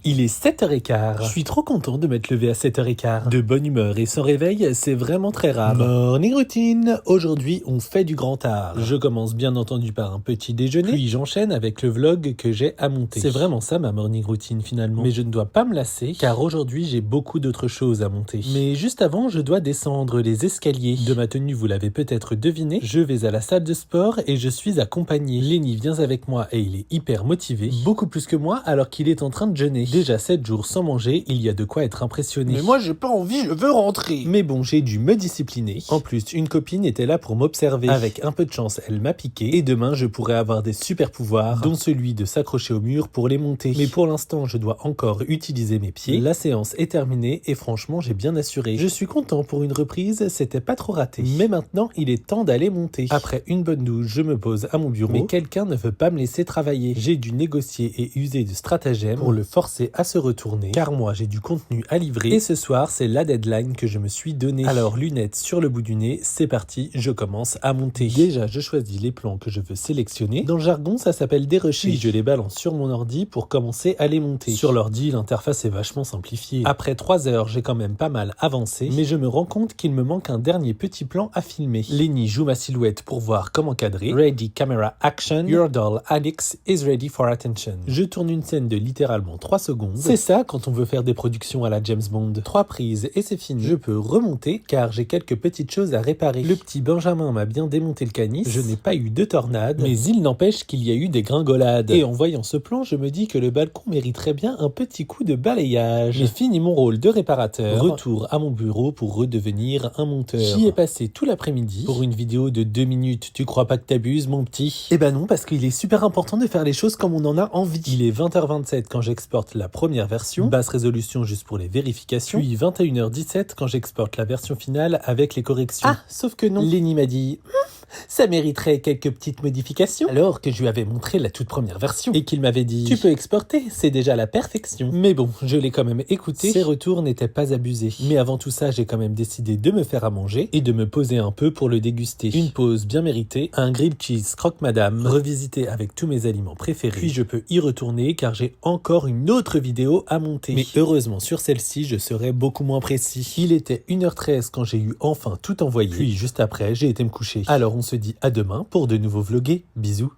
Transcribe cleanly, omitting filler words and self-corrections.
Il est 7h15. Je suis trop content de m'être levé à 7h15. De bonne humeur et sans réveil, c'est vraiment très rare. Morning routine. Aujourd'hui, on fait du grand art. Je commence bien entendu par un petit déjeuner, puis j'enchaîne avec le vlog que j'ai à monter. C'est vraiment ça ma morning routine finalement. Mais je ne dois pas me lasser, car aujourd'hui, j'ai beaucoup d'autres choses à monter. Mais juste avant, je dois descendre les escaliers. De ma tenue, vous l'avez peut-être deviné, je vais à la salle de sport et je suis accompagné. Lenny vient avec moi et il est hyper motivé, beaucoup plus que moi alors qu'il est en train de jeûner. Déjà 7 jours sans manger, il y a de quoi être impressionné. Mais moi j'ai pas envie, je veux rentrer. Mais bon, j'ai dû me discipliner. En plus, une copine était là pour m'observer. Avec un peu de chance, elle m'a piqué. Et demain, je pourrais avoir des super pouvoirs, dont celui de s'accrocher au mur pour les monter. Mais pour l'instant, je dois encore utiliser mes pieds. La séance est terminée et franchement, j'ai bien assuré. Je suis content pour une reprise, c'était pas trop raté. Mais maintenant, il est temps d'aller monter. Après une bonne douche, je me pose à mon bureau. Mais quelqu'un ne veut pas me laisser travailler. J'ai dû négocier et user de stratagèmes pour le forcer à se retourner, car moi j'ai du contenu à livrer et ce soir c'est la deadline que je me suis donnée. Alors lunettes sur le bout du nez, c'est parti, je commence à monter. Déjà je choisis les plans que je veux sélectionner. Dans le jargon ça s'appelle dérocher. Puis je les balance sur mon ordi pour commencer à les monter. Sur l'ordi l'interface est vachement simplifiée. Après 3 heures j'ai quand même pas mal avancé, mais je me rends compte qu'il me manque un dernier petit plan à filmer. Lenny joue ma silhouette pour voir comment cadrer. Ready camera action, your doll Alex is ready for attention. Je tourne une scène de littéralement 3 secondes. C'est ça quand on veut faire des productions à la James Bond. 3 prises et c'est fini. Je peux remonter car j'ai quelques petites choses à réparer. Le petit Benjamin m'a bien démonté le canis. Je n'ai pas eu de tornade, mais il n'empêche qu'il y a eu des gringolades. Et en voyant ce plan, je me dis que le balcon mériterait bien un petit coup de balayage. J'ai fini mon rôle de réparateur. Retour à mon bureau pour redevenir un monteur. J'y ai passé tout l'après-midi pour une vidéo de 2 minutes. Tu crois pas que t'abuses, mon petit? Eh ben non, parce qu'il est super important de faire les choses comme on en a envie. Il est 20h27 quand j'exporte la première version, basse résolution juste pour les vérifications, puis 21h17 quand j'exporte la version finale avec les corrections. Ah, sauf que non. Lenny m'a dit ça mériterait quelques petites modifications, alors que je lui avais montré la toute première version et qu'il m'avait dit tu peux exporter, c'est déjà la perfection. Mais bon, je l'ai quand même écouté, ses retours n'étaient pas abusés. Mais avant tout ça, j'ai quand même décidé de me faire à manger et de me poser un peu pour le déguster. Une pause bien méritée, un grilled cheese croque madame, revisité avec tous mes aliments préférés. Puis je peux y retourner car j'ai encore une autre vidéo à monter. Mais heureusement sur celle-ci, je serai beaucoup moins précis. Il était 1h13 quand j'ai eu enfin tout envoyé. Puis juste après, j'ai été me coucher. Alors on se dit à demain pour de nouveaux vlogués. Bisous.